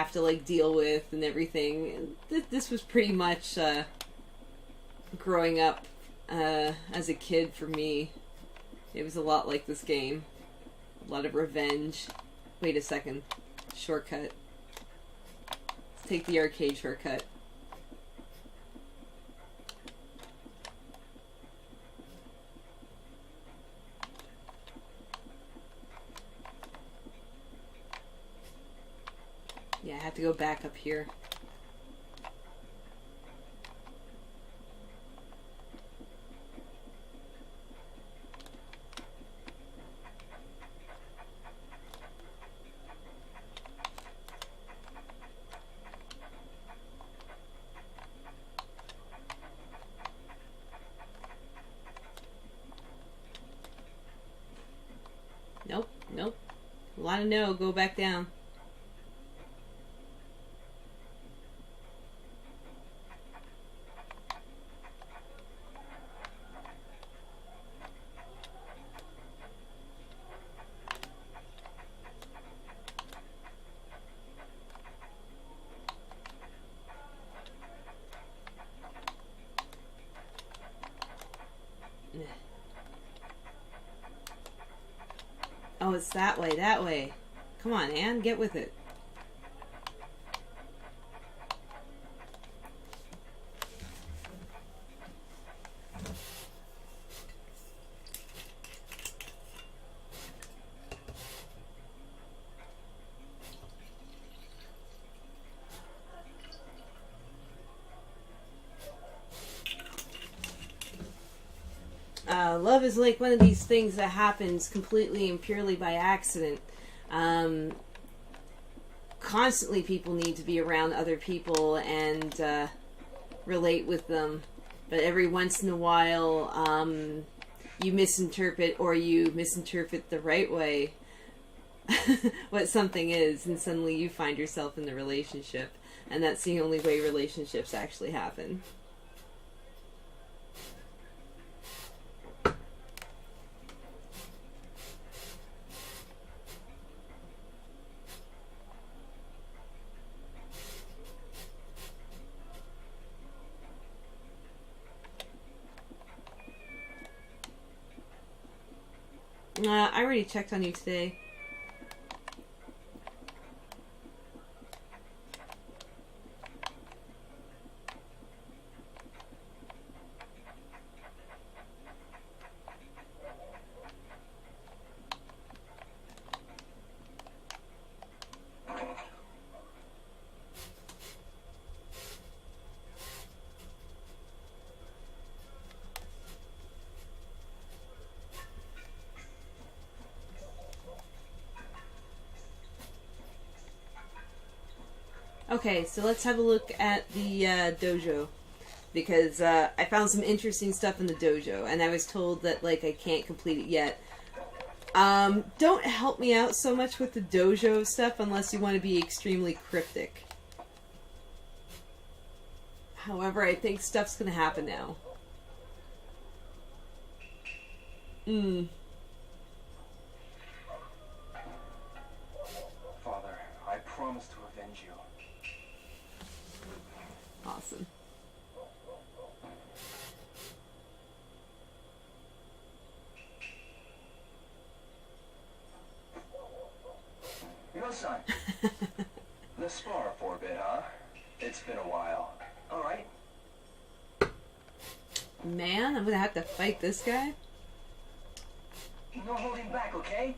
have to like deal with and everything. This was pretty much growing up as a kid for me. It was a lot like this game. A lot of revenge. Wait a second. Shortcut. Let's take the arcade shortcut. Yeah, I have to go back up here. Nope, nope. A lot of no, go back down. Oh, it's that way, that way. Come on, Anne, get with it. Love is like one of these things that happens completely and purely by accident. Constantly people need to be around other people and relate with them. But every once in a while, you misinterpret the right way what something is, and suddenly you find yourself in the relationship. And that's the only way relationships actually happen. I already checked on you today. Okay, so let's have a look at the dojo, because I found some interesting stuff in the dojo, and I was told that like I can't complete it yet. Don't help me out so much with the dojo stuff unless you want to be extremely cryptic. However, I think stuff's gonna happen now. Father, I promise to avenge you. Awesome. You know, son, let's spar for a bit, huh? It's been a while. All right? Man, I'm gonna have to fight this guy? No holding back, okay?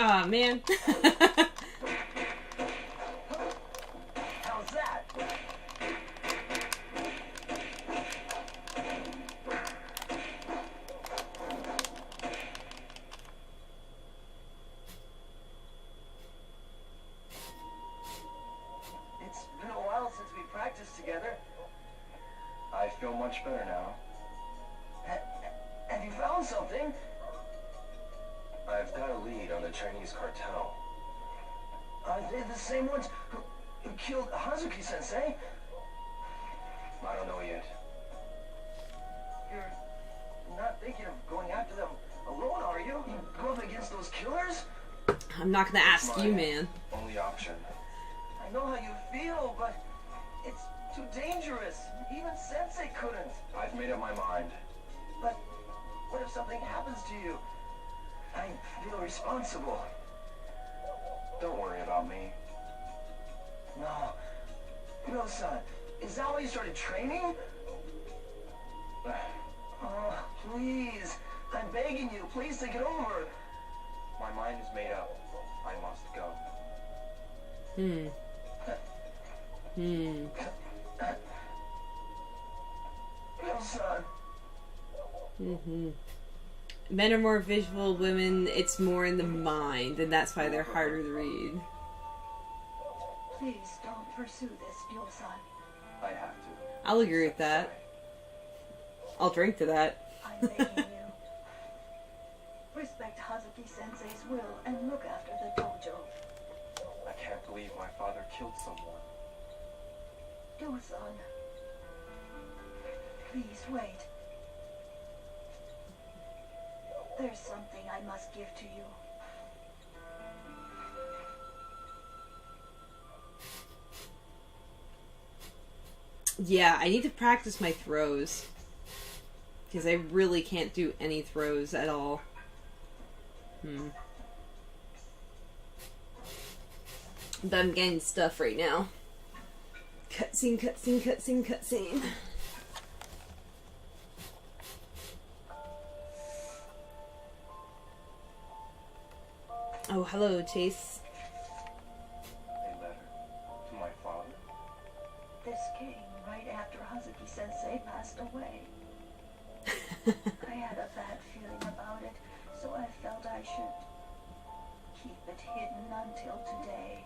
Aw, man. How's that? much better now. Have you found something? I've got a lead on the Chinese cartel. Are they the same ones who killed Hazuki-sensei? I don't know yet. You're not thinking of going after them alone, are you? You go up against those killers? I'm not gonna ask you, man. Only option. I know how you feel, but it's too dangerous. Even Sensei couldn't. I've made up my mind. But what if something happens to you? I feel responsible. Don't worry about me. No. No, son. Is that why you started training? Oh, please. I'm begging you. Please think it over. My mind is made up. I must go. No, son. Men are more visual, women, it's more in the mind, and that's why they're harder to read. Please don't pursue this, Ryo-san. I have to. I'll agree with that. I'll drink to that. I'm begging you. Respect Hazuki-sensei's will and look after the dojo. I can't believe my father killed someone. Ryo-san. Please wait. There's something I must give to you. Yeah, I need to practice my throws. Because I really can't do any throws at all. But I'm getting stuff right now. Cutscene, cutscene, cutscene, cutscene. Oh, hello, Chase. A letter to my father? This came right after Hazuki-sensei passed away. I had a bad feeling about it, so I felt I should keep it hidden until today.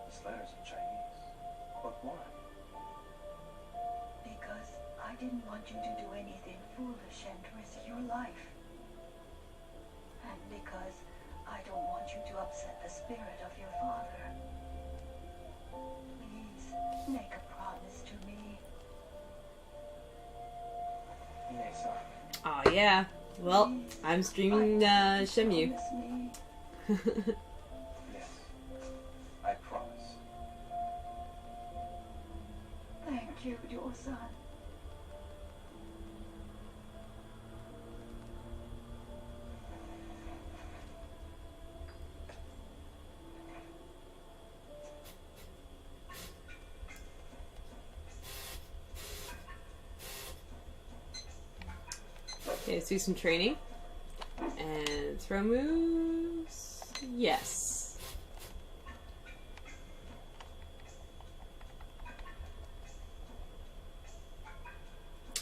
This letter's in Chinese. But why? Because I didn't want you to do anything foolish and risk your life. And because I don't want you to upset the spirit of your father. Please, make a promise to me. Ine-san. Oh, yeah. Well, I'm streaming Shenmue. Promise me. Yes. I promise. Thank you, your son. Okay, let's do some training. And throw moves. Yes.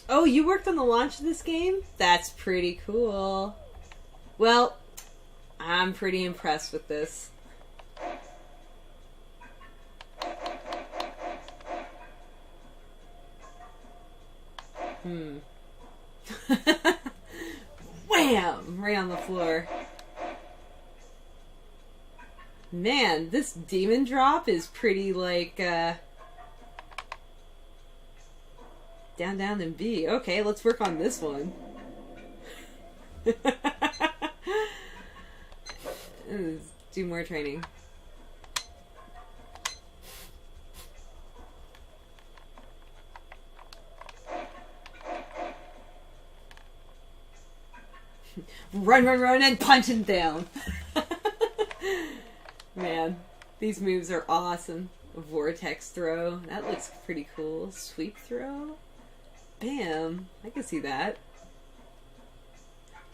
Oh, you worked on the launch of this game? That's pretty cool. Well, I'm pretty impressed with this. Wham! Right on the floor. Man, this demon drop is pretty like, down, down, and B. Okay, let's work on this one. Let's do more training. Run, run, run, and punch him down. Man, these moves are awesome. Vortex throw. That looks pretty cool. Sweep throw. Bam. I can see that.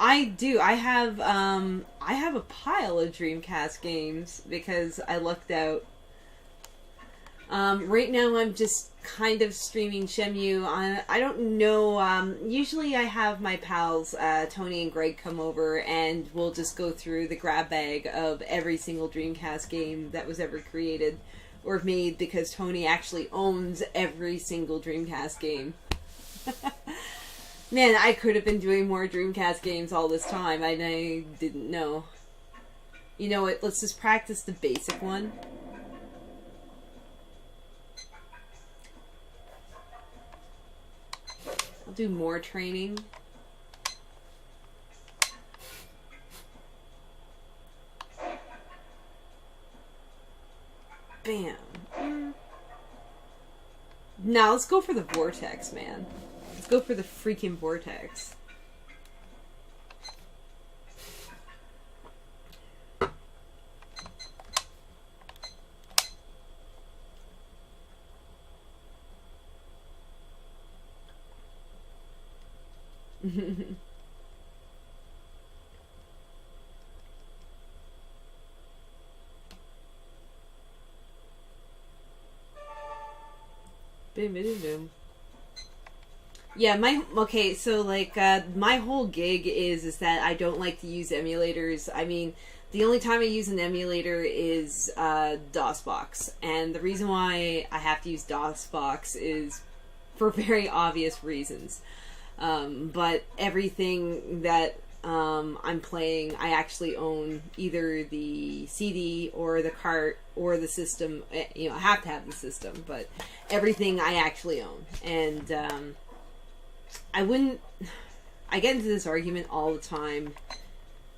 I do. I have a pile of Dreamcast games because I lucked out. Right now I'm just kind of streaming Shenmue. I don't know, usually I have my pals, Tony and Greg, come over and we'll just go through the grab bag of every single Dreamcast game that was ever created or made, because Tony actually owns every single Dreamcast game. Man, I could have been doing more Dreamcast games all this time. I didn't know. You know what? Let's just practice the basic one. I'll do more training. Bam. Now let's go for the vortex, man. Let's go for the freaking vortex. Boom, boom, boom. Yeah, okay, so like my whole gig is that I don't like to use emulators. I mean, the only time I use an emulator is DOSBox, and the reason why I have to use DOSBox is for very obvious reasons. But everything that I'm playing, I actually own either the CD or the cart or the system. You know, I have to have the system, but everything I actually own. And I get into this argument all the time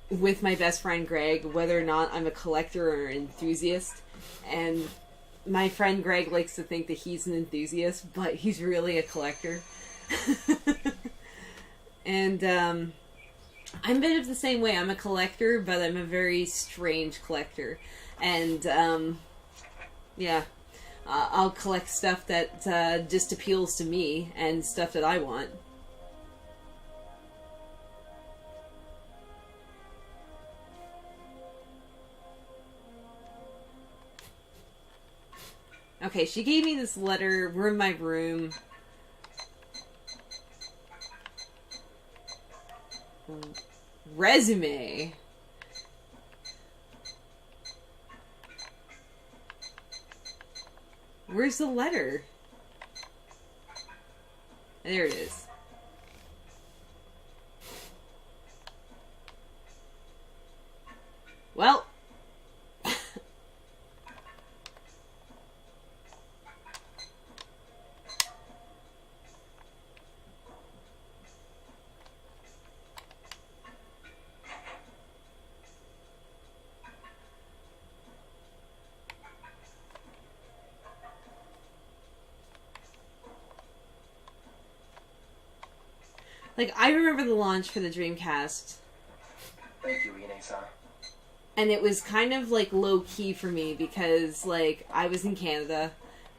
with my best friend Greg, whether or not I'm a collector or an enthusiast. And my friend Greg likes to think that he's an enthusiast, but he's really a collector. And I'm a bit of the same way. I'm a collector, but I'm a very strange collector. And yeah, I'll collect stuff that just appeals to me and stuff that I want. Okay, she gave me this letter. We're in my room. Resume. Where's the letter? There it is. Well. Like, I remember the launch for the Dreamcast. Thank you, Ine-san. And it was kind of, like, low-key for me because, like, I was in Canada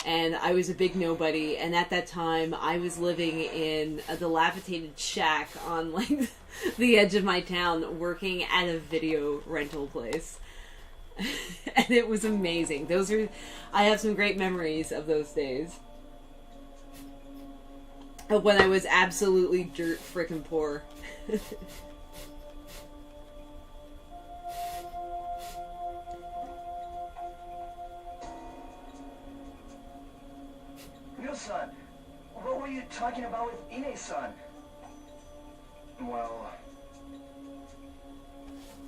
and I was a big nobody. And at that time, I was living in a dilapidated shack on, like, the edge of my town working at a video rental place. And it was amazing. I have some great memories of those days. When I was absolutely dirt frickin' poor. Yo-san, what were you talking about with Ine-san? Well,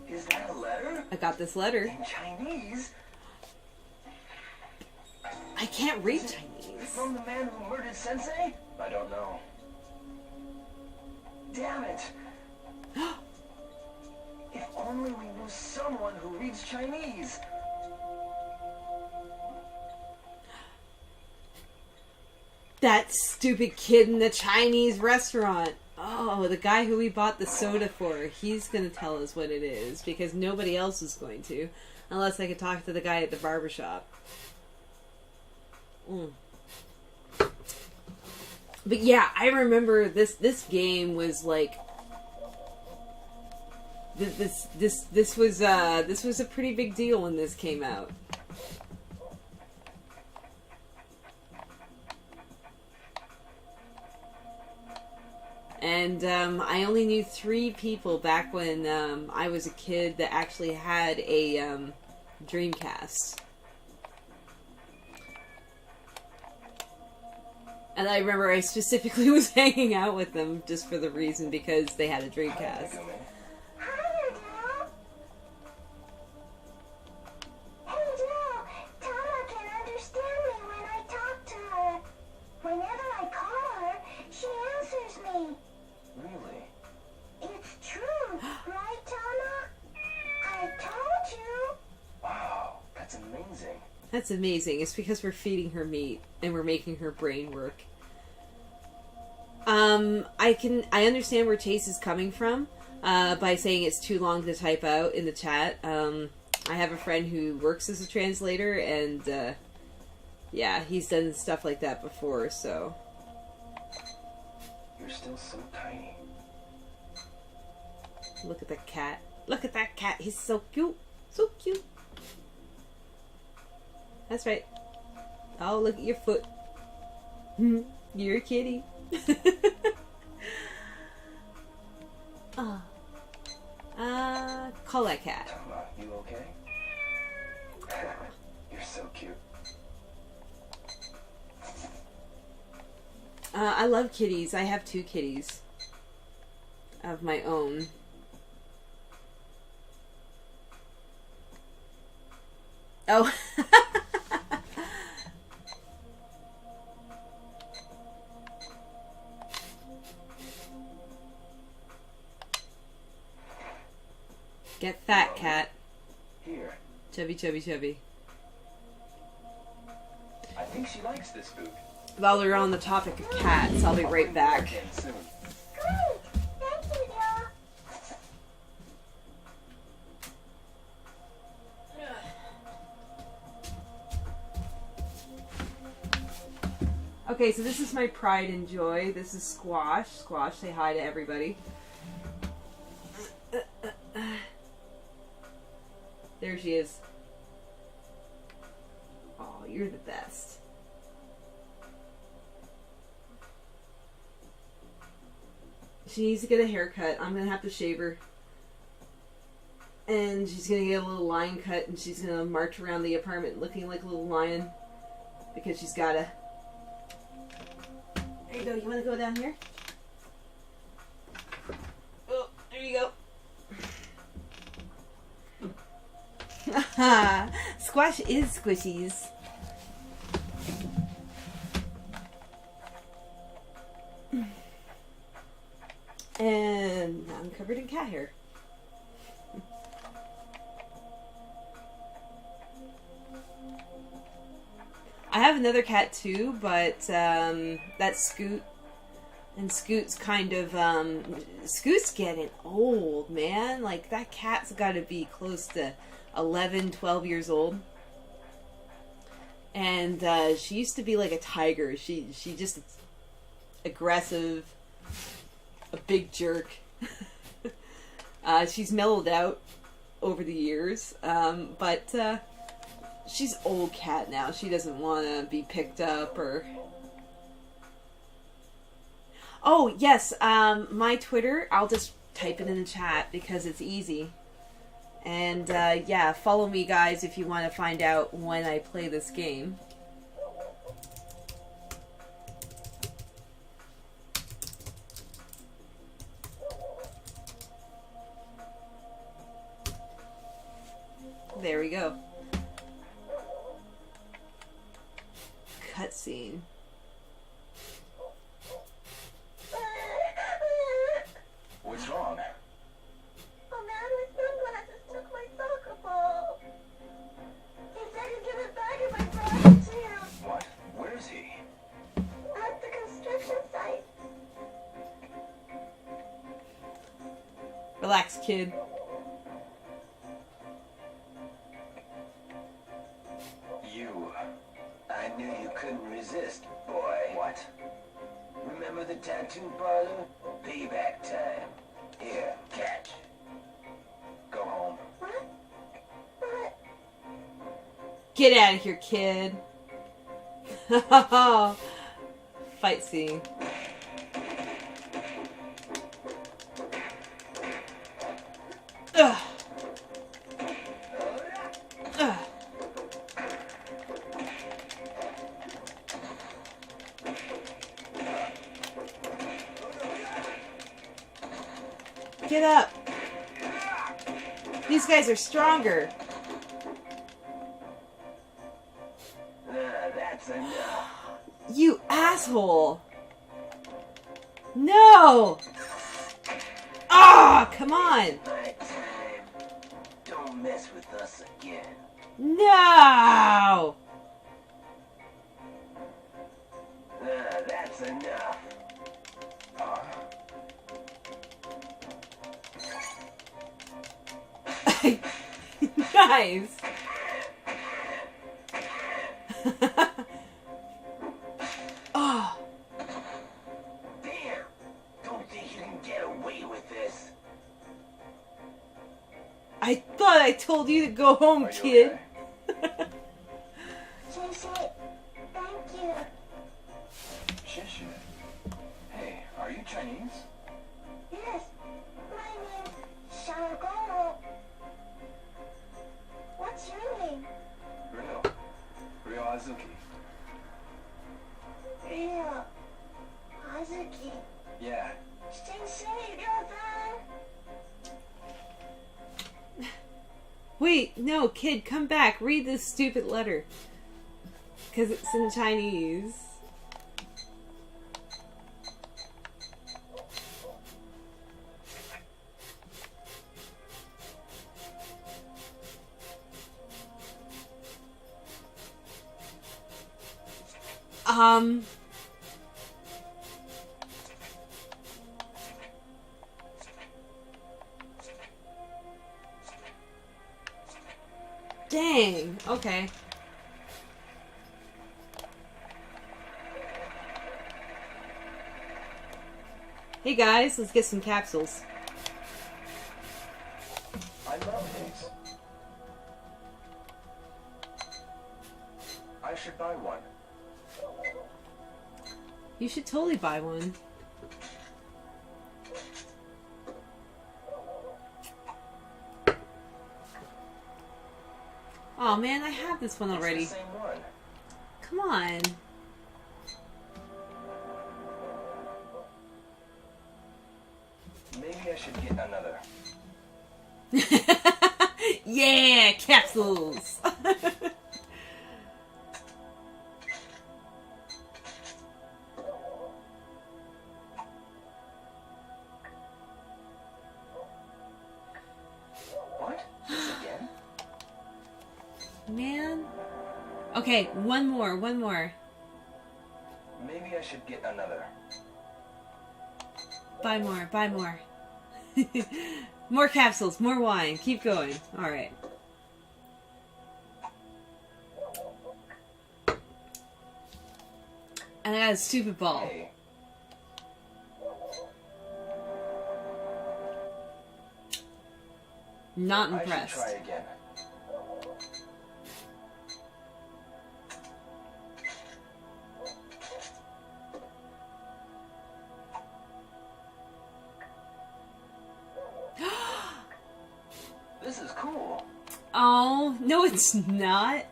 is that a letter? I got this letter. In Chinese? I can't read Is it Chinese. from the man who murdered Sensei? I don't know. Damn it! If only we knew someone who reads Chinese. That stupid kid in the Chinese restaurant. Oh, the guy who we bought the soda for. He's gonna tell us what it is because nobody else is going to, unless I could talk to the guy at the barbershop. But yeah, I remember this game was like this was a pretty big deal when this came out. And I only knew 3 people back when I was a kid that actually had a Dreamcast. And I remember I specifically was hanging out with them just for the reason because they had a Dreamcast. Hi, Adele. Hey, Adele. Tama can understand me when I talk to her. Whenever I call her, she answers me. Really? It's true, right, Tama? I told you. Wow, that's amazing. That's amazing. It's because we're feeding her meat and we're making her brain work. I understand where Chase is coming from by saying it's too long to type out in the chat. I have a friend who works as a translator, and yeah, he's done stuff like that before. So You're still so tiny. look at that cat. Look at that cat. He's so cute. So cute. That's right. Oh, look at your foot. You're a kitty. Oh. Call that cat. Tama, you okay? You're so cute. I love kitties. I have 2 kitties of my own. Oh. Get fat, cat. Here. Chubby, chubby, chubby. I think she likes this food. While we're on the topic of cats, I'll be right back. Again soon. Great. Thank you, Adele. Okay, so this is my pride and joy. This is Squash. Squash, say hi to everybody. There she is. Oh, you're the best. She needs to get a haircut. I'm gonna have to shave her. And she's gonna get a little lion cut, and she's gonna march around the apartment looking like a little lion. Because she's gotta. There you go. You wanna go down here? Oh, there you go. Squash is squishies. And I'm covered in cat hair. I have another cat too, but that's Scoot. And Scoot's kind of, Scoot's getting old, man. Like, that cat's got to be close to 11, 12 years old. And she used to be like a tiger. She just aggressive, a big jerk. She's mellowed out over the years, but she's old cat now. She doesn't want to be picked up or... Oh, yes, my Twitter, I'll just type it in the chat because it's easy. And, yeah, follow me, guys, if you want to find out when I play this game. There we go. Cutscene. What's wrong? A man with sunglasses took my soccer ball. He said he'd give it back if I brought it to him. What? Where is he? At the construction site. Relax, kid. I knew you couldn't resist, boy. What? Remember the tattoo parlor? Payback time. Here, catch. Go home. What? What? Get out of here, kid. Fight scene. Ugh. Ugh. Get up. These guys are stronger. That's enough. You asshole. No! Ah, come on. Night time. Don't mess with us again. No! That's enough. Nice. Oh. Damn! Don't think you can get away with this. I thought I told you to go home, Are you kid. okay? Sensei, thank you. Shishu. Hey, are you Chinese? Yes, my name's Shanagono. What's your name? Real Azuki. Ryo. Hazuki. Yeah. Sensei, Ryo-san. Wait, no, kid, come back. Read this stupid letter. Because it's in Chinese. Dang. Okay. Hey guys, let's get some capsules. I love these. I should buy one. You should totally buy one. Oh man, I have this one already. It's the same one. Come on. Maybe I should get another. Yeah, capsules. What? This again? Man. Okay, one more. Maybe I should get another. Buy more. More capsules, more wine. Keep going. Alright. And I got a stupid ball. Hey. Not I should impressed. try again. This is cool. Oh, no it's not.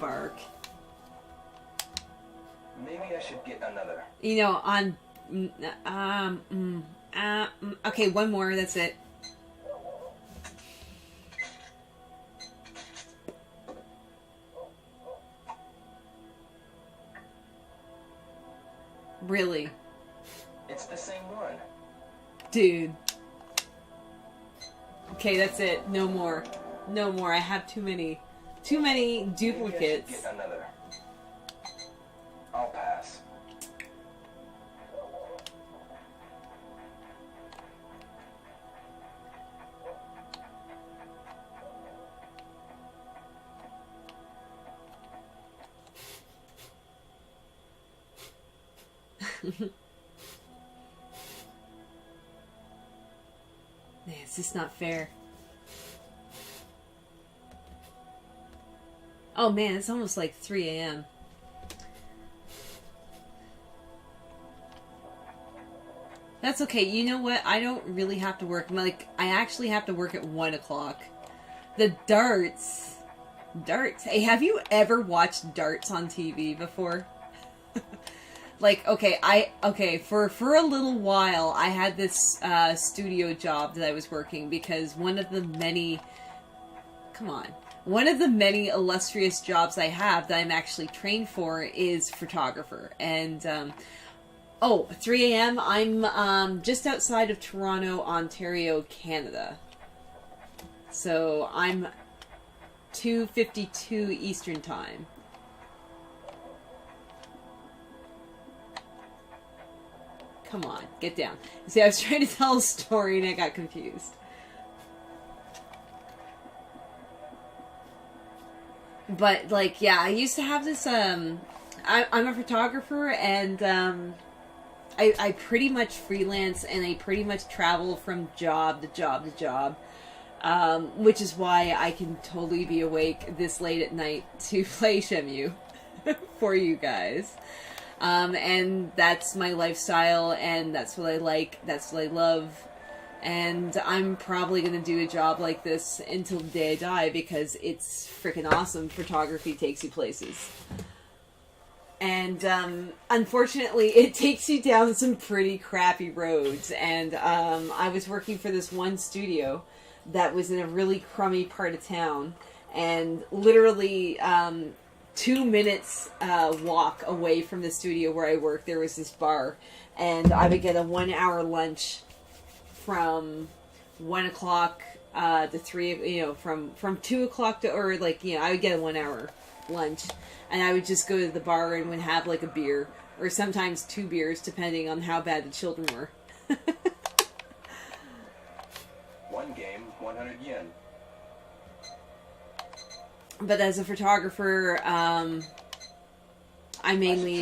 Bark. Maybe I should get another. You know, on... okay, one more, that's it. Really? It's the same one. Dude. Okay, that's it. No more. No more. I have too many. Too many duplicates. Maybe I should get another. I'll pass. Man, it's just not fair. Oh man, it's almost like 3 a.m. That's okay. You know what? I don't really have to work. Like, I actually have to work at 1 o'clock. The darts. Darts. Hey, have you ever watched darts on TV before? like, okay, for a little while, I had this studio job that I was working because one of the many illustrious jobs I have that I'm actually trained for is photographer. And 3 a.m. I'm just outside of Toronto, Ontario, Canada. So I'm 2:52 Eastern Time. Come on, get down. See, I was trying to tell a story and I got confused. But, like, yeah, I used to have this, I'm a photographer, and, I pretty much freelance, and I pretty much travel from job to job to job, which is why I can totally be awake this late at night to play Shenmue for you guys. And that's my lifestyle, and that's what I like, that's what I love, and I'm probably going to do a job like this until the day I die, because it's freaking awesome. Photography takes you places. And, unfortunately, it takes you down some pretty crappy roads, and, I was working for this one studio that was in a really crummy part of town, and literally, 2 minutes walk away from the studio where I work, there was this bar, and I would get a 1 hour lunch from 1 o'clock to 3, from 2 o'clock to, or like, I would get a 1 hour lunch, and I would just go to the bar and would have like a beer, or sometimes 2 beers, depending on how bad the children were. One game, 100 yen. But as a photographer, I mainly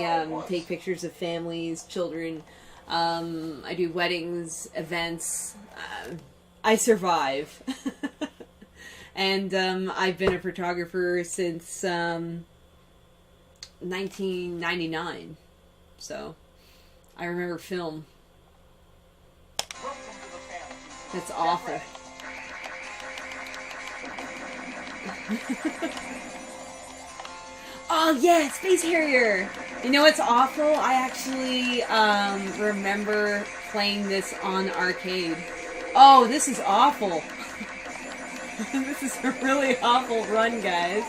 take pictures of families, children. I do weddings, events. I survive. And I've been a photographer since 1999. So I remember film. That's awful. Oh yeah, Space Harrier! You know what's awful? I actually remember playing this on arcade. Oh, this is awful. This is a really awful run, guys.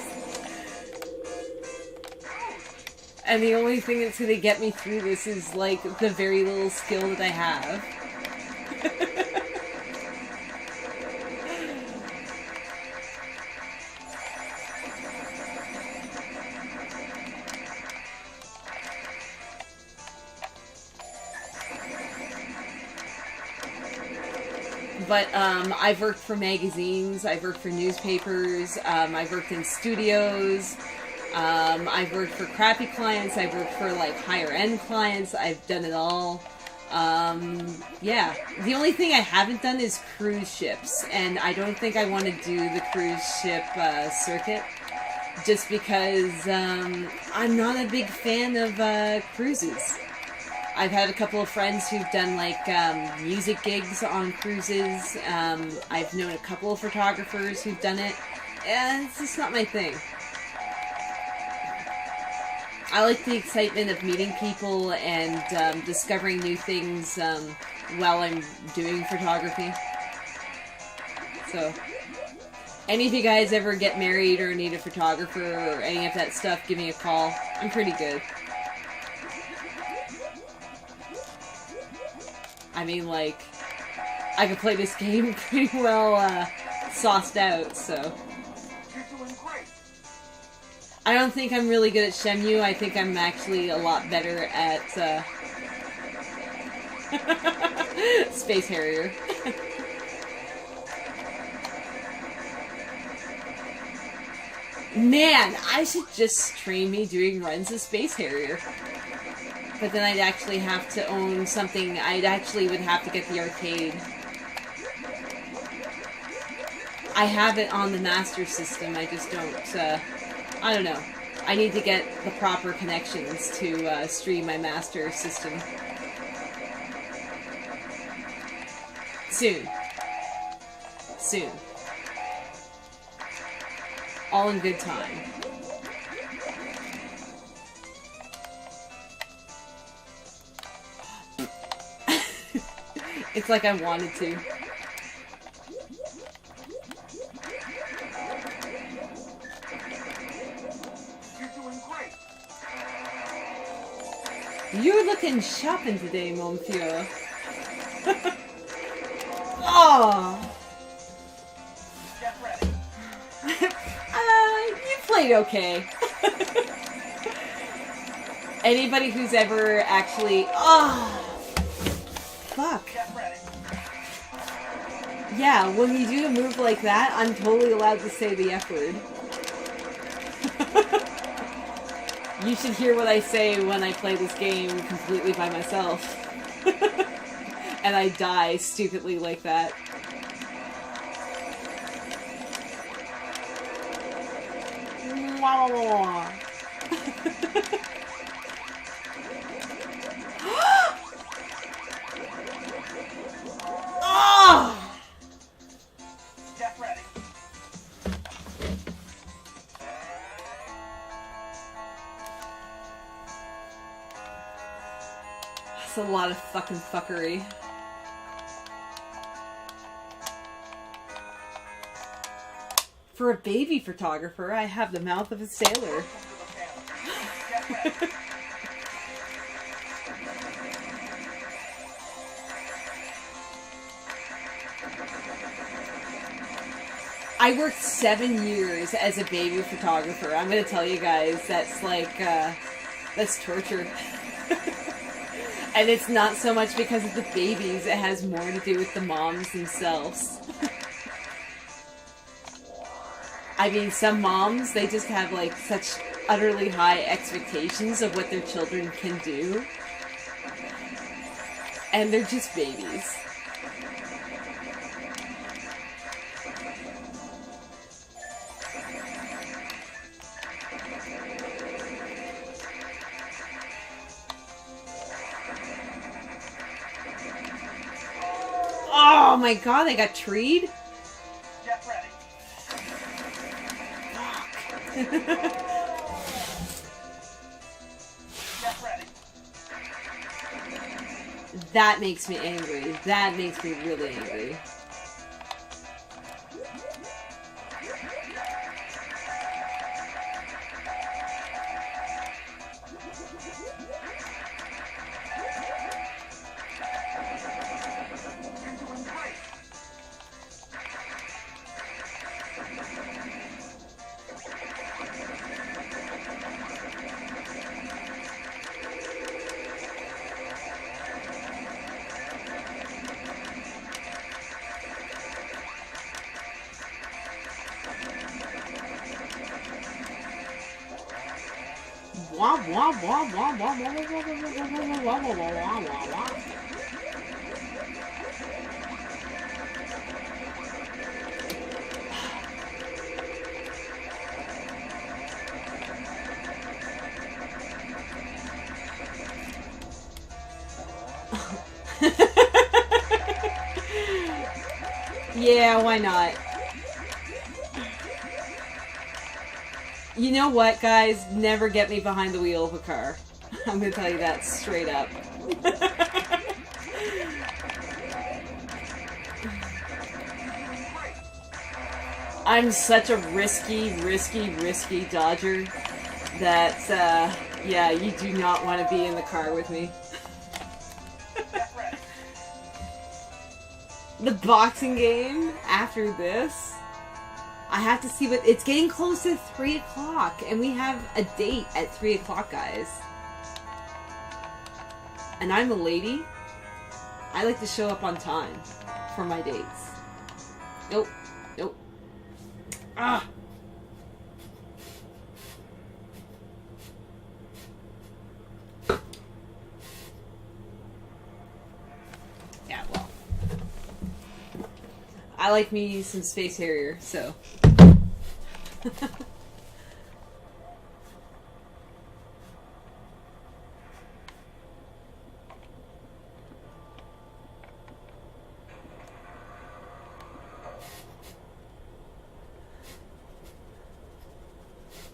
And the only thing that's gonna get me through this is like the very little skill that I have. But I've worked for magazines, I've worked for newspapers, I've worked in studios, I've worked for crappy clients, I've worked for like higher end clients, I've done it all. Yeah, the only thing I haven't done is cruise ships, and I don't think I want to do the cruise ship circuit, just because I'm not a big fan of cruises. I've had a couple of friends who've done like music gigs on cruises. I've known a couple of photographers who've done it, and it's just not my thing. I like the excitement of meeting people and discovering new things while I'm doing photography. So, any of you guys ever get married or need a photographer or any of that stuff, give me a call. I'm pretty good. I mean, like, I can play this game pretty well sauced out, so. You're doing great. I don't think I'm really good at Shenmue. I think I'm actually a lot better at Space Harrier. Man, I should just stream me doing runs of Space Harrier. But then I'd actually have to own something. I'd actually would have to get the arcade. I have it on the Master System, I just don't, I don't know. I need to get the proper connections to stream my Master System. Soon. Soon. All in good time. It's like I wanted to. You're doing great. You're looking shopping today, Monsieur. Oh. Get ready. You played okay. Anybody who's ever actually... Oh. Fuck. Get ready. Yeah, when you do a move like that, I'm totally allowed to say the F word. You should hear what I say when I play this game completely by myself. And I die stupidly like that. Oh! Get ready. That's a lot of fucking fuckery. For a baby photographer, I have the mouth of a sailor. Get ready. I worked 7 years as a baby photographer. I'm gonna tell you guys, that's like, that's torture. And it's not so much because of the babies, it has more to do with the moms themselves. I mean, some moms, they just have like such utterly high expectations of what their children can do. And they're just babies. Oh my god, I got treed? Get ready. Get ready. That makes me angry. That makes me really angry. You're doing great. Wah wah wah wah wah wah wah wah wah wah wah wah wah wah. Yeah, why not? You know what, guys? Never get me behind the wheel of a car. I'm gonna tell you that straight up. I'm such a risky dodger that, yeah, you do not want to be in the car with me. The boxing game after this, I have to see what it's getting close to 3 o'clock, and we have a date at 3 o'clock, guys. And I'm a lady. I like to show up on time for my dates. Nope. Nope. Ah! Yeah, well. I like me some Space Harrier, so.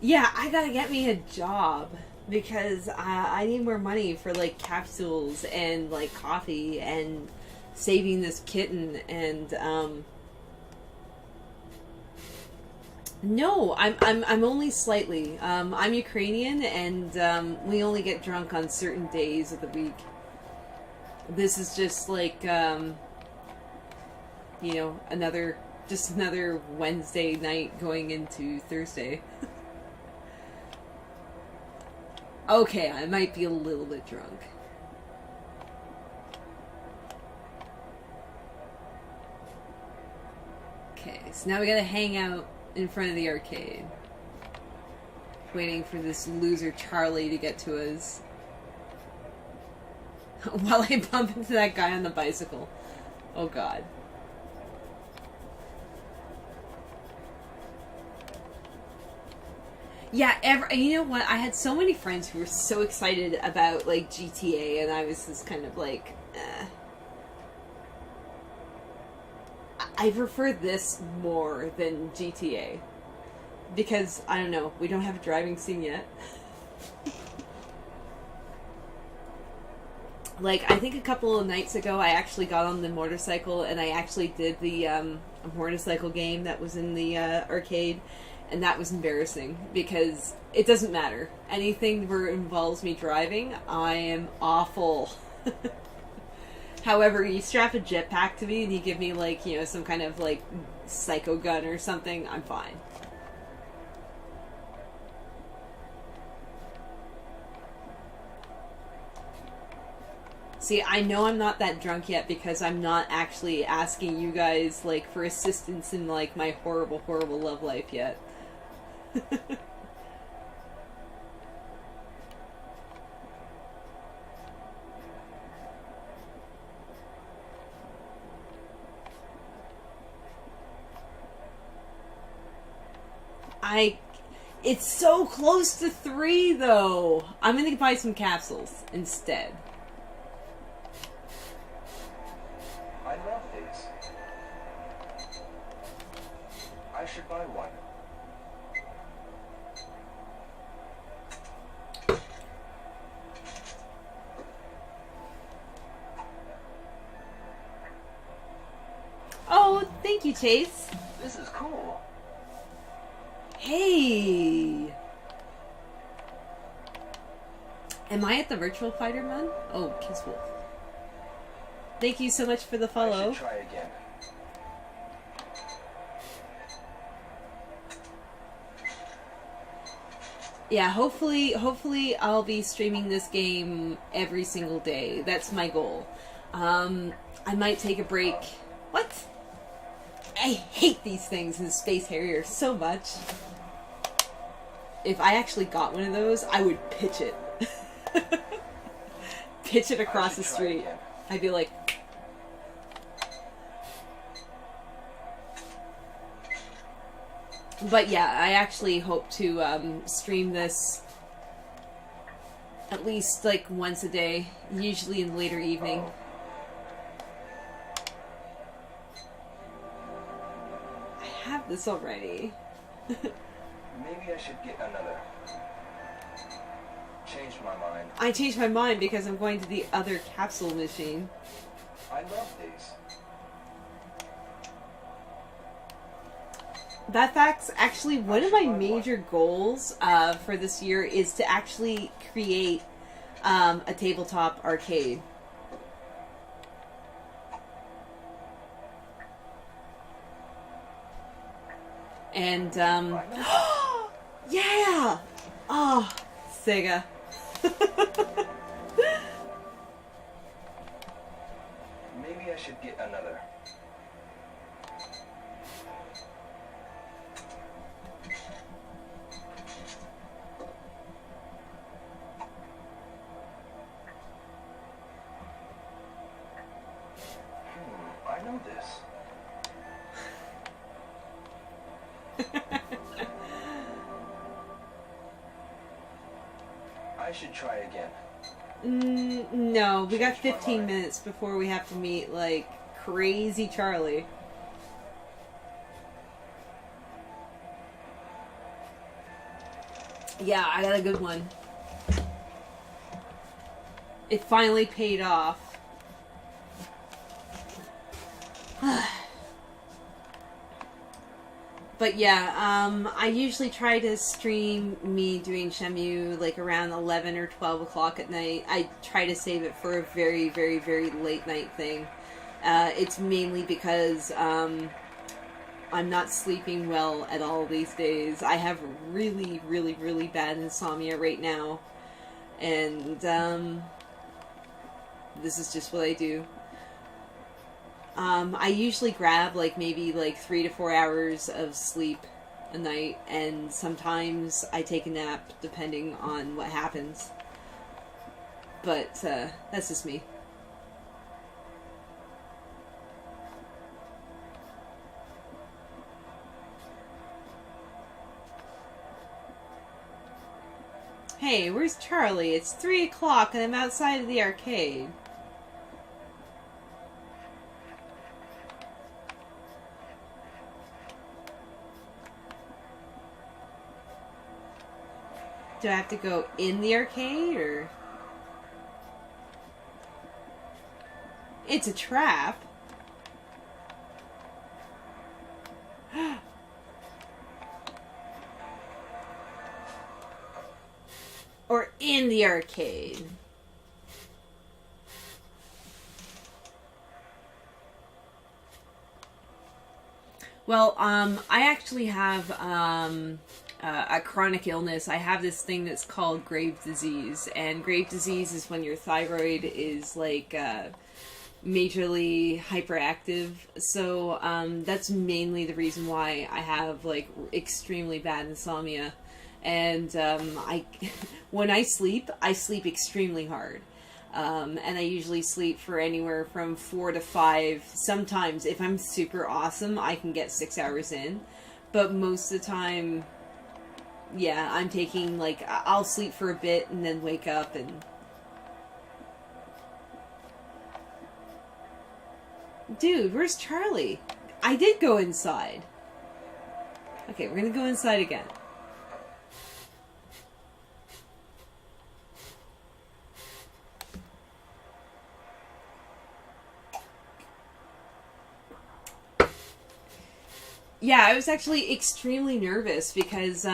Yeah, I gotta get me a job because I need more money for like capsules and like coffee and saving this kitten, and no, I'm only slightly. I'm Ukrainian, and we only get drunk on certain days of the week. This is just like you know, another Wednesday night going into Thursday. Okay, I might be a little bit drunk. Okay, so now we gotta hang out in front of the arcade. Waiting for this loser Charlie to get to us. While I bump into that guy on the bicycle. Oh god. Yeah, you know what? I had so many friends who were so excited about, like, GTA, and I was just kind of like, I prefer this more than GTA. Because, I don't know, we don't have a driving scene yet. Like, I think a couple of nights ago, I actually got on the motorcycle, and I actually did the motorcycle game that was in the arcade. And that was embarrassing, because it doesn't matter. Anything where it involves me driving, I am awful. However, you strap a jetpack to me and you give me, like, you know, some kind of, like, psycho gun or something, I'm fine. See, I know I'm not that drunk yet because I'm not actually asking you guys, like, for assistance in, like, my horrible, horrible love life yet. It's so close to 3 though. I'm gonna buy some capsules instead. I love these. I should buy one. Oh, thank you, Chase. This is cool. Hey! Am I at the Virtual Fighter one? Oh, Kiss Wolf. Thank you so much for the I follow. should try again. Yeah, hopefully I'll be streaming this game every single day. That's my goal. I might take a break. What? I hate these things in the Space Harrier so much. If I actually got one of those, I would pitch it. Pitch it across the street. I'd be like... But yeah, I actually hope to stream this at least like once a day, usually in the later evening. I have this already. Maybe I should get another. Changed my mind. I changed my mind because I'm going to the other capsule machine. I love these. That fact's actually one of my major goals for this year is to actually create a tabletop arcade. And, yeah! Oh, Sega. Maybe I should get another. I know this. I should try again. No, we got 15 minutes before we have to meet, like, Crazy Charlie. Yeah, I got a good one. It finally paid off. But yeah, I usually try to stream me doing Shenmue like around 11 or 12 o'clock at night. I try to save it for a very, very, very late night thing. It's mainly because I'm not sleeping well at all these days. I have really, really, really bad insomnia right now. And this is just what I do. I usually grab like maybe like 3 to 4 hours of sleep a night, and sometimes I take a nap depending on what happens. But that's just me. Hey, where's Charlie? It's 3 o'clock and I'm outside of the arcade. Do I have to go in the arcade, or? It's a trap. Or in the arcade. Well, I actually have a chronic illness. I have this thing that's called Graves' disease, and Graves' disease is when your thyroid is like majorly hyperactive. So that's mainly the reason why I have like extremely bad insomnia. And when I sleep extremely hard. And I usually sleep for anywhere from 4 to 5. Sometimes, if I'm super awesome, I can get 6 hours in. But most of the time, yeah, I'm taking, like, I'll sleep for a bit and then wake up and... Dude, where's Charlie? I did go inside. Okay, we're gonna go inside again. Yeah, I was actually extremely nervous because,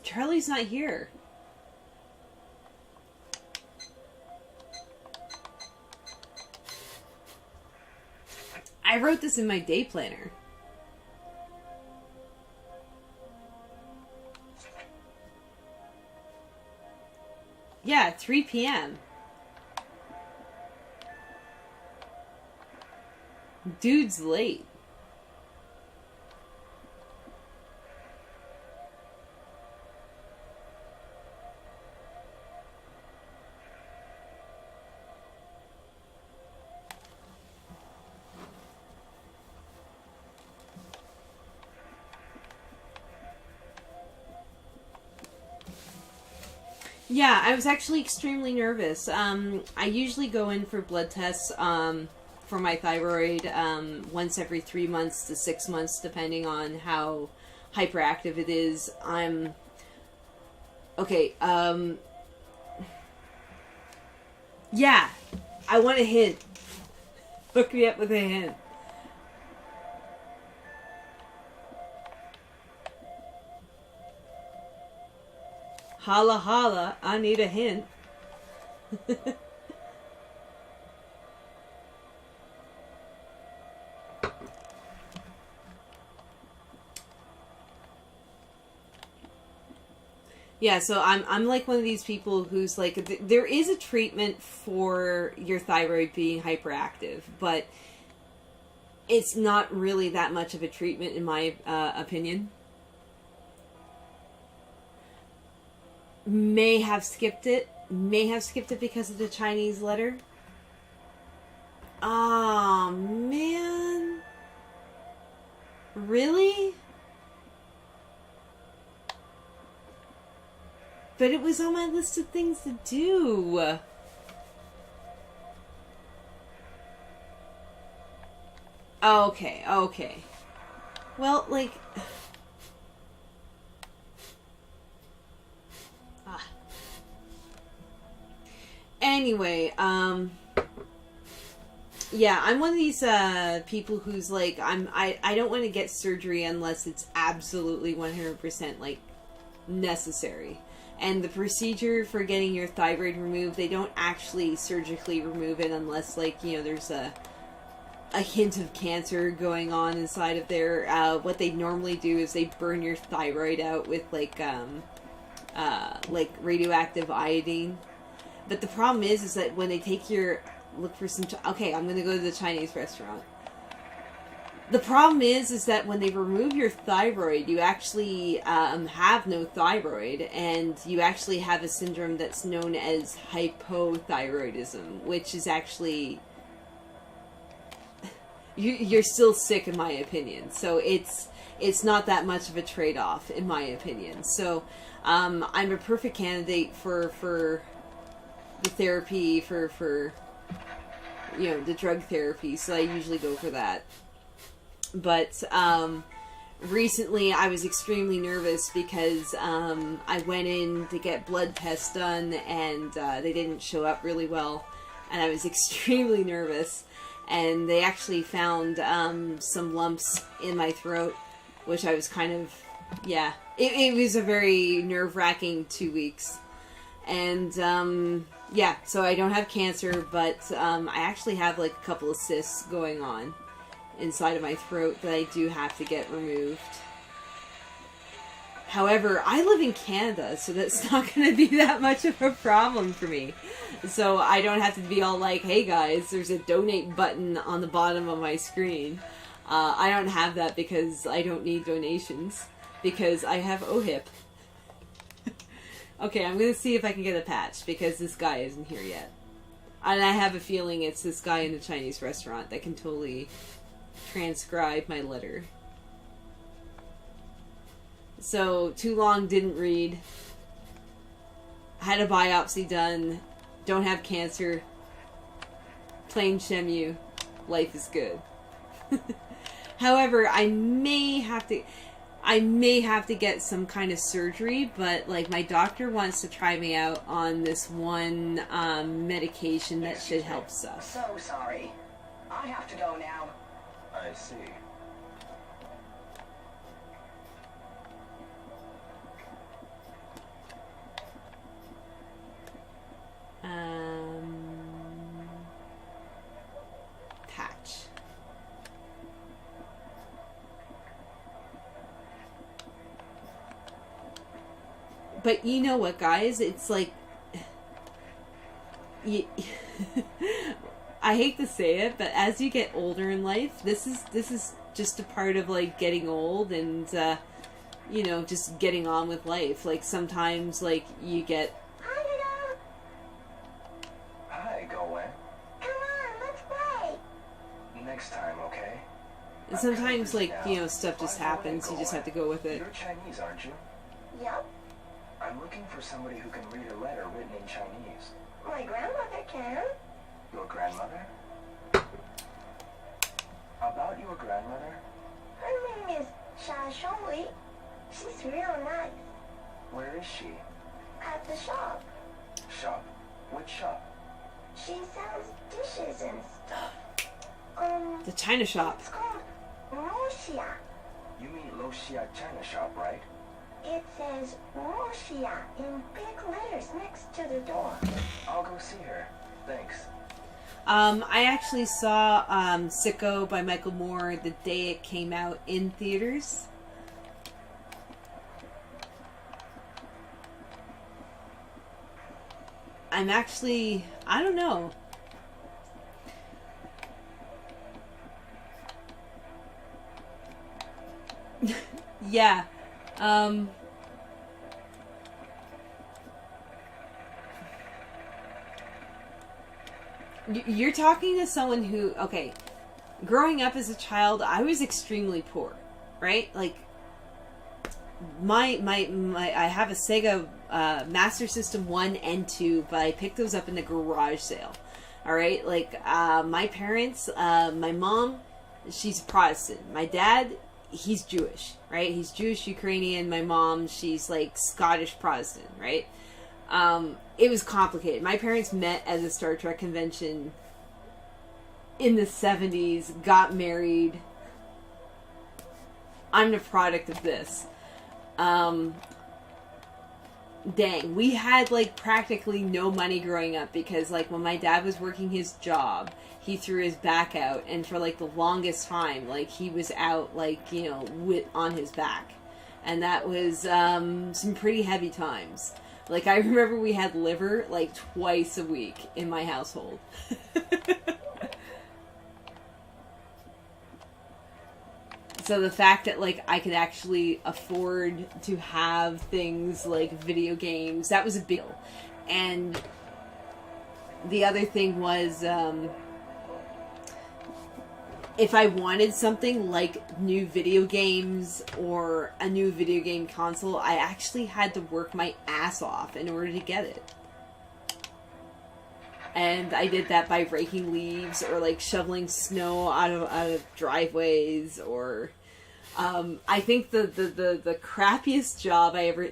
Charlie's not here. I wrote this in my day planner. Yeah, 3 p.m. Dude's late. Yeah, I was actually extremely nervous. I usually go in for blood tests for my thyroid once every 3 months to 6 months, depending on how hyperactive it is. Okay, yeah, I want a hint. Hook me up with a hint. Holla holla, I need a hint. Yeah, so I'm like one of these people who's like, there is a treatment for your thyroid being hyperactive, but it's not really that much of a treatment in my opinion. May have skipped it because of the Chinese letter. Oh man. Really? But it was on my list of things to do. Okay. Well, like... anyway, yeah, I'm one of these people who's like, I don't want to get surgery unless it's absolutely 100% like necessary. And the procedure for getting your thyroid removed, they don't actually surgically remove it unless, like, you know, there's a hint of cancer going on inside of there. What they normally do is they burn your thyroid out with like radioactive iodine. But the problem is that when they take your, look for some, okay, I'm gonna go to the Chinese restaurant. The problem is that when they remove your thyroid, you actually have no thyroid, and you actually have a syndrome that's known as hypothyroidism, which is actually, you're still sick in my opinion. So it's not that much of a trade-off in my opinion. So I'm a perfect candidate for the therapy, for you know, the drug therapy. So I usually go for that. But recently I was extremely nervous because I went in to get blood tests done, and they didn't show up really well, and I was extremely nervous. And they actually found some lumps in my throat, which I was kind of, yeah, it was a very nerve-wracking 2 weeks. And yeah, so I don't have cancer, but I actually have like a couple of cysts going on inside of my throat that I do have to get removed. However, I live in Canada, so that's not going to be that much of a problem for me. So I don't have to be all like, hey guys, there's a donate button on the bottom of my screen. I don't have that because I don't need donations, because I have OHIP. Okay, I'm going to see if I can get a patch, because this guy isn't here yet. And I have a feeling it's this guy in the Chinese restaurant that can totally transcribe my letter. So, too long, didn't read. Had a biopsy done. Don't have cancer. Playing Shenmue. Life is good. However, I may have to get some kind of surgery, but like my doctor wants to try me out on this one medication that should help stuff. So sorry. I have to go now. I see. Patch. But you know what, guys? It's like, I hate to say it, but as you get older in life, this is just a part of like getting old and you know, just getting on with life. Like sometimes, like you get. Hi, Go-Wen. Come on, let's play. Next time, okay? And sometimes, like, you know, stuff just happens. You just have to go with it. You're Chinese, aren't you? Yep. I'm looking for somebody who can read a letter written in Chinese. My grandmother can. Your grandmother? About your grandmother? Her name is Sha Shongli. She's real nice. Where is she? At the shop. Shop? Which shop? She sells dishes and stuff. The China shop. It's called Roxia. You mean Loxia China shop, right? It says Roxia in big letters next to the door. I'll go see her. Thanks. I actually saw Sicko by Michael Moore the day it came out in theaters. I'm actually, I don't know. Yeah. You're talking to someone who, okay, growing up as a child, I was extremely poor, right? Like, my I have a Sega Master System 1 and 2, but I picked those up in the garage sale. All right, like my parents, my mom, she's Protestant. My dad, he's Jewish, right? He's Jewish Ukrainian. My mom, she's like Scottish Protestant, right? It was complicated. My parents met at a Star Trek convention in the 70s, got married. I'm the product of this. Dang, we had, like, practically no money growing up because, like, when my dad was working his job, he threw his back out, and for, like, the longest time, like, he was out, like, you know, on his back. And that was, some pretty heavy times. Like, I remember we had liver, like, twice a week in my household. So the fact that, like, I could actually afford to have things like video games, that was a big deal. And the other thing was, if I wanted something like new video games or a new video game console, I actually had to work my ass off in order to get it. And I did that by raking leaves or, like, shoveling snow out of driveways, or I think the crappiest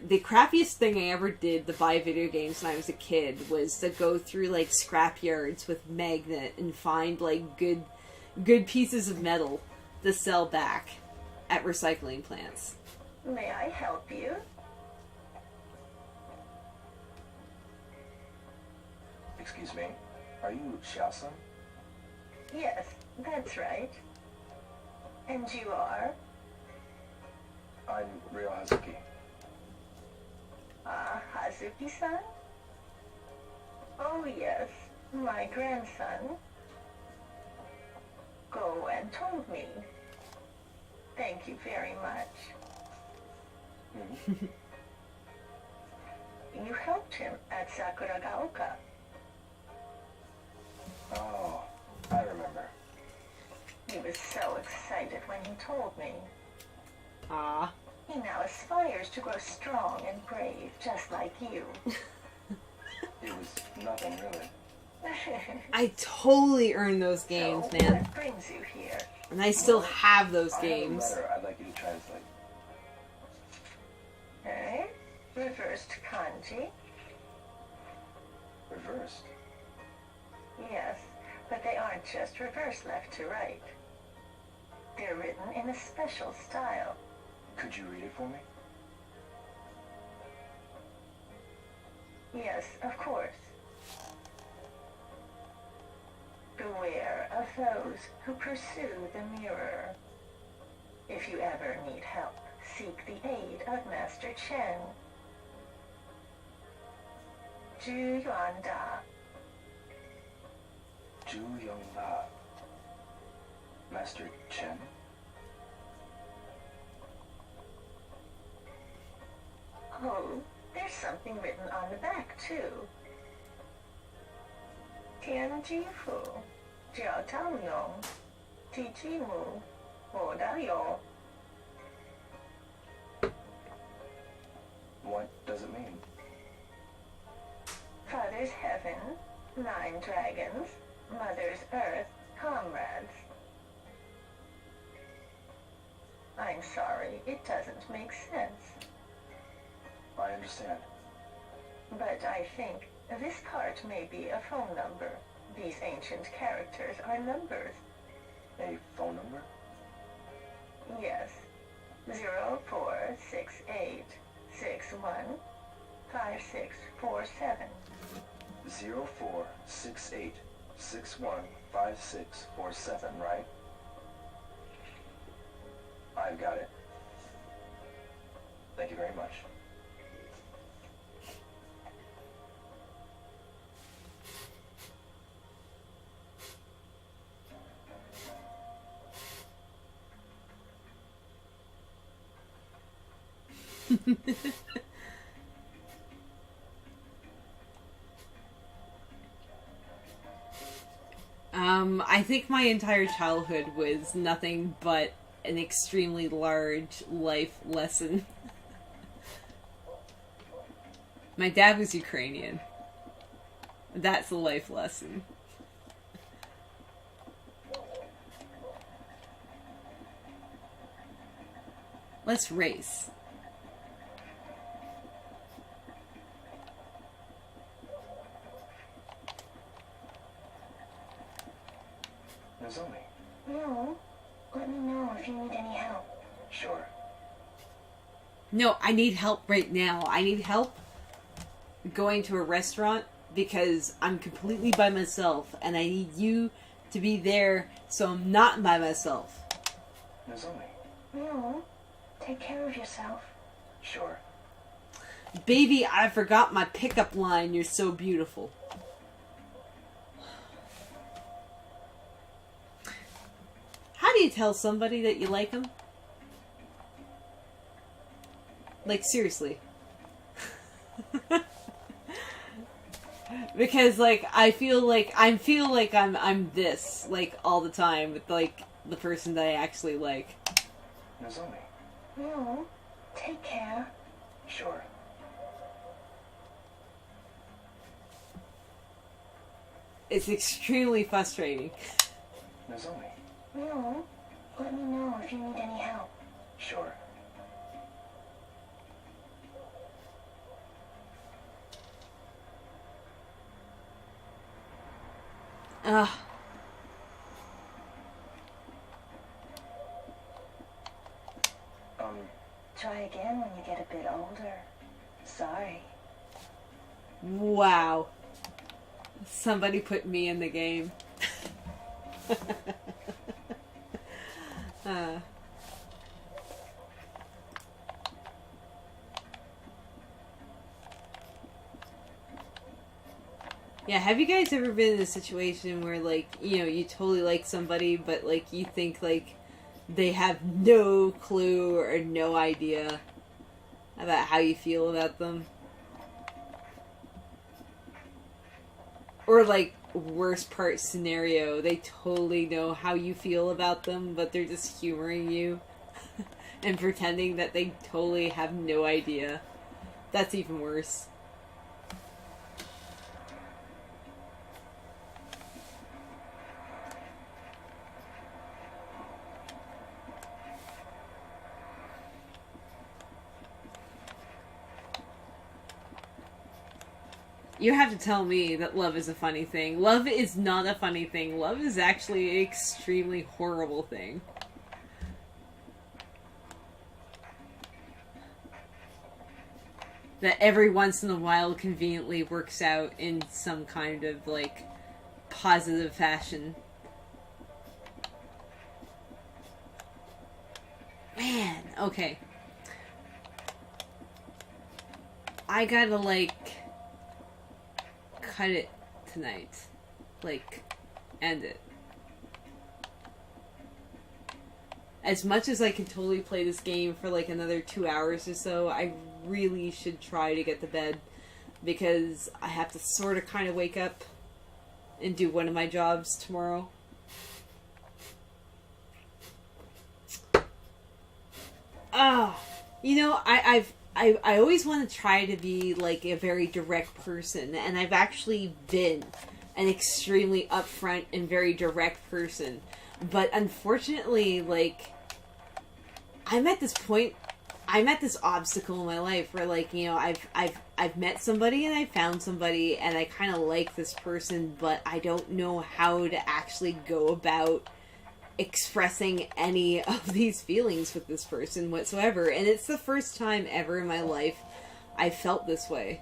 the crappiest thing I ever did to buy video games when I was a kid was to go through, like, scrap yards with Magnet and find, like, good pieces of metal to sell back at recycling plants. May I help you? Excuse me, are you Xiao-san? Yes, that's right. And you are? I'm Ryo Hazuki. Hazuki-san? Oh yes, my grandson. Go and told me. Thank you very much. Mm-hmm. You helped him at Sakuragaoka. Oh, I remember. He was so excited when he told me. Ah. He now aspires to grow strong and brave, just like you. It was nothing really. I totally earned those games, So, man. what brings you here? And I still have those I games. have a letter I'd like you to translate. Eh? Reversed kanji? Reversed. Yes, but they aren't just reversed left to right. They're written in a special style. Could you read it for me? Yes, of course. Beware of those who pursue the mirror. If you ever need help, seek the aid of Master Chen. Zhu Yuan Da. Zhu Young La. Master Chen? Oh, there's something written on the back, too. Tianji Fu, Jiao Tao Yong, Ti Ji Mu, Wo Da Yo. What does it mean? Father's heaven, 9 dragons, mother's earth, comrades. I'm sorry, it doesn't make sense. I understand. But I think this part may be a phone number. These ancient characters are numbers. A phone number? Yes. 0468 61 5647. 0468 61 5647, right? I've got it. Thank you very much. I think my entire childhood was nothing but an extremely large life lesson. My dad was Ukrainian. That's a life lesson. Let's race. No, I need help right now. I need help going to a restaurant because I'm completely by myself and I need you to be there so I'm not by myself. Nozomi. No. Take care of yourself. Sure. Baby, I forgot my pickup line. You're so beautiful. How do you tell somebody that you like them? Like, seriously. Because, like, I feel like I'm this, like, all the time with, like, the person that I actually like. Nozomi. No. Take care. Sure. It's extremely frustrating. Nozomi. No. Let me know if you need any help. Sure. Ugh. Try again when you get a bit older. Sorry. Wow. Somebody put me in the game. Yeah, have you guys ever been in a situation where, like, you know, you totally like somebody, but, like, you think, like, they have no clue or no idea about how you feel about them? Or, like, worst part scenario, they totally know how you feel about them, but they're just humoring you and pretending that they totally have no idea. That's even worse. You have to tell me that love is a funny thing. Love is not a funny thing. Love is actually an extremely horrible thing. That every once in a while conveniently works out in some kind of, like, positive fashion. Man, okay. I gotta, like, cut it tonight. Like, end it. As much as I can totally play this game for like another 2 hours or so, I really should try to get to bed because I have to sort of kind of wake up and do one of my jobs tomorrow. You know, I always want to try to be like a very direct person, and I've actually been an extremely upfront and very direct person. But unfortunately, like, I'm at this obstacle in my life where, like, you know, I've met somebody and I found somebody and I kind of like this person, but I don't know how to actually go about expressing any of these feelings with this person whatsoever. And it's the first time ever in my life I felt this way.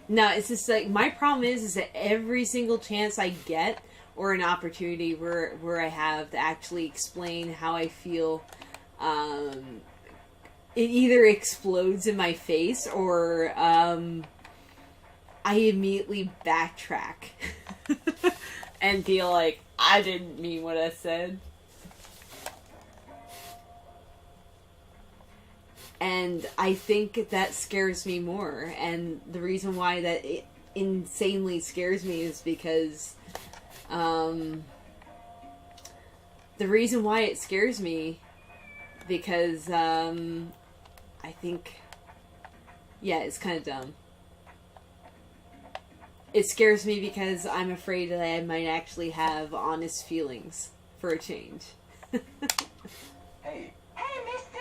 No, it's just like, my problem is that every single chance I get, or an opportunity where I have to actually explain how I feel, it either explodes in my face, or I immediately backtrack and feel like I didn't mean what I said. And I think that scares me more. And the reason why that it insanely scares me is because the reason why it scares me, because I think, yeah, it's kind of dumb. It scares me because I'm afraid that I might actually have honest feelings for a change. Hey. Hey, mister!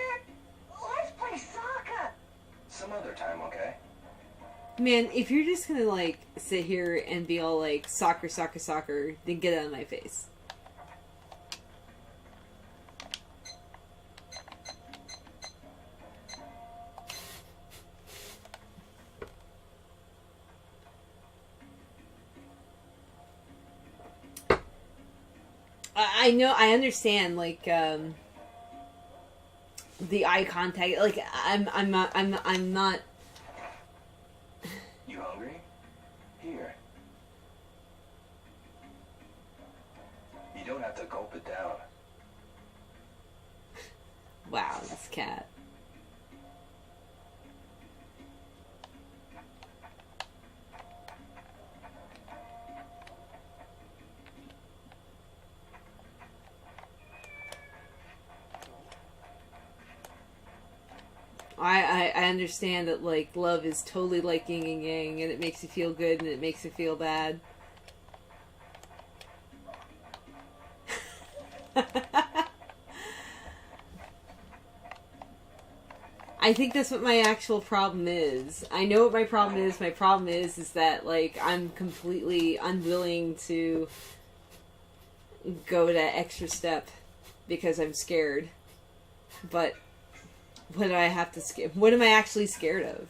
Man, if you're just gonna, like, sit here and be all like, soccer, soccer, soccer, then get out of my face. I know, I understand, like, the eye contact, like, I'm not. You hungry? Here. You don't have to gulp it down. Wow, this cat. I understand that, like, love is totally like yin and yang, and it makes you feel good and it makes you feel bad. I think that's what my actual problem is. I know what my problem is. My problem is that, like, I'm completely unwilling to go that extra step because I'm scared. But what do I have to scare? What am I actually scared of?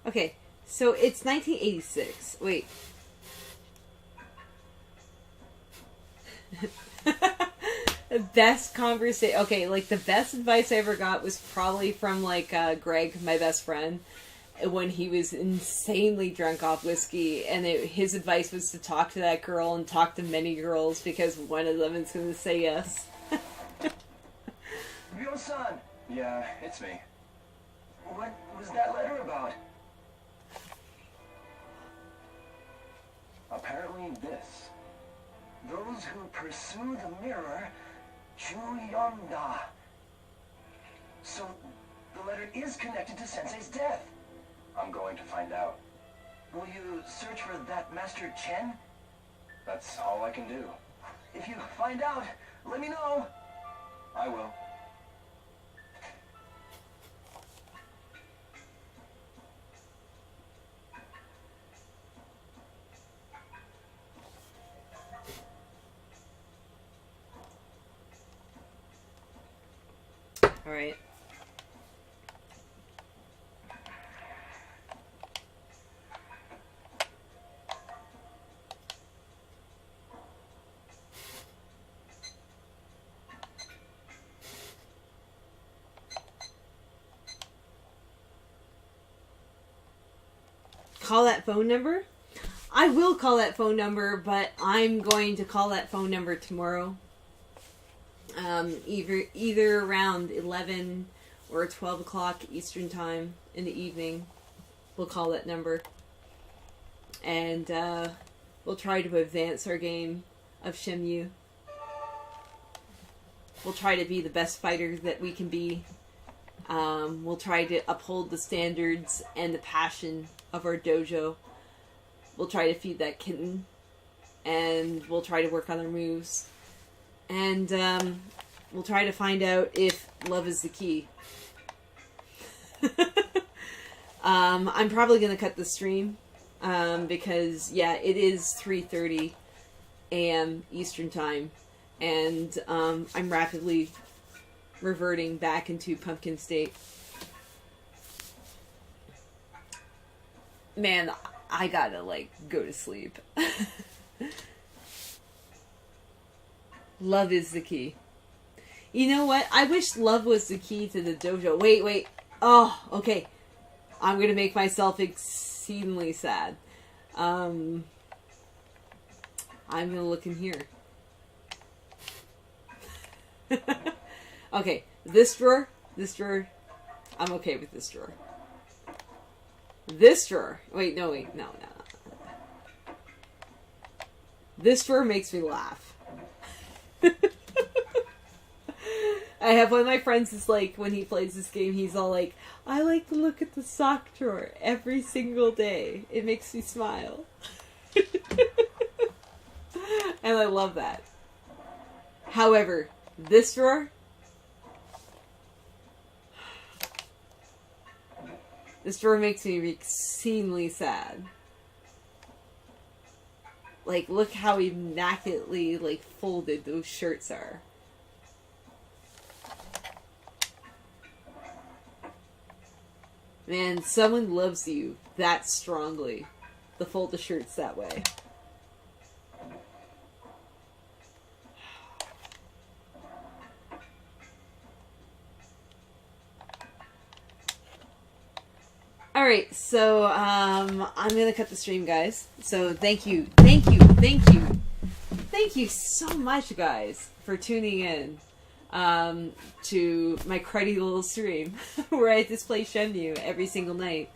Okay, so it's 1986. Wait. Best conversation. Okay, like, the best advice I ever got was probably from, like, Greg, my best friend, when he was insanely drunk off whiskey, and his advice was to talk to that girl and talk to many girls because one of them is going to say yes. Ryo-san! Yeah, it's me. What was that letter about? Apparently this. Those who pursue the mirror, Chuyonda. So, the letter is connected to Sensei's death. I'm going to find out. Will you search for that Master Chen? That's all I can do. If you find out, let me know. I will. Alright. Call that phone number? I will call that phone number, but I'm going to call that phone number tomorrow. Either around 11 or 12 o'clock Eastern time in the evening. We'll call that number. And we'll try to advance our game of Shenmue. We'll try to be the best fighter that we can be. We'll try to uphold the standards and the passion of our dojo. We'll try to feed that kitten. And we'll try to work on our moves. And we'll try to find out if love is the key. I'm probably going to cut the stream. Because, yeah, it is 3:30 a.m. Eastern Time. And I'm rapidly reverting back into pumpkin state. Man, I gotta, like, go to sleep. Love is the key. You know what? I wish love was the key to the dojo. Wait. Oh, okay. I'm gonna make myself exceedingly sad. I'm gonna look in here. Okay, this drawer, I'm okay with this drawer. This drawer, no. This drawer makes me laugh. I have one of my friends is like, when he plays this game, he's all like, I like to look at the sock drawer every single day. It makes me smile. And I love that. However, this drawer, this drawer makes me extremely sad. Like, look how immaculately, like, folded those shirts are. Man, someone loves you that strongly to fold the shirts that way. Alright, so, I'm gonna cut the stream, guys. So, thank you so much, guys, for tuning in, to my cruddy little stream, where I display Shenmue every single night.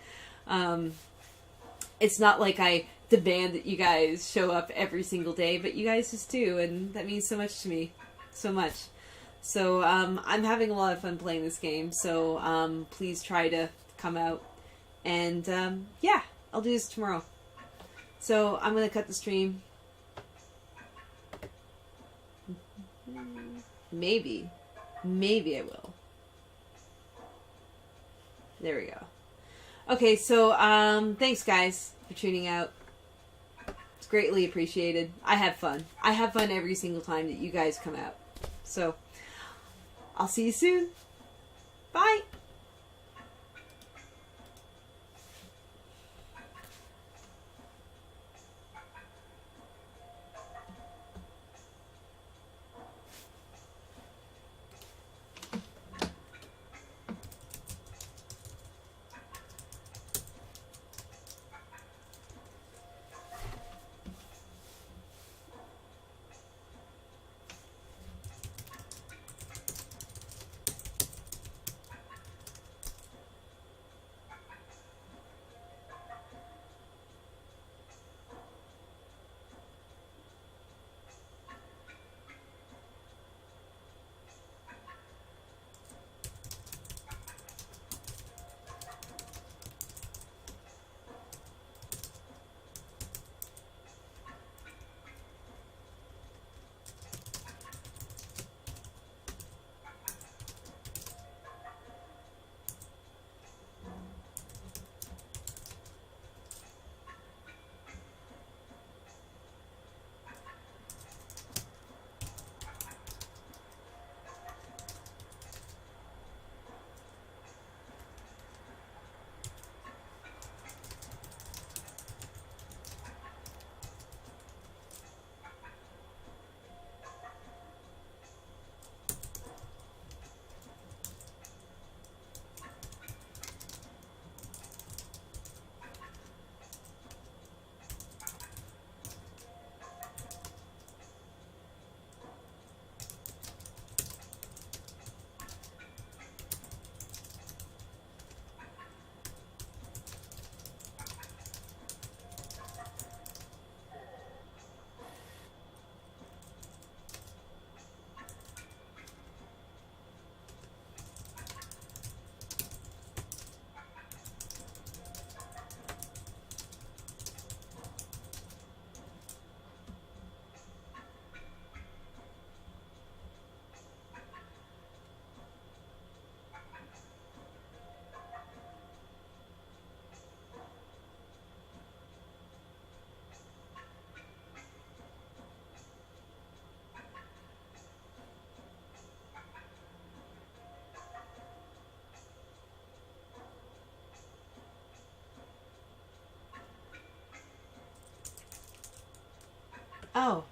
It's not like I demand that you guys show up every single day, but you guys just do, and that means so much to me. So much. So, I'm having a lot of fun playing this game, so, please try to come out. And, yeah, I'll do this tomorrow. So, I'm going to cut the stream. Maybe I will. There we go. Okay, so, thanks guys for tuning out. It's greatly appreciated. I have fun. I have fun every single time that you guys come out. So, I'll see you soon. Bye! Oh.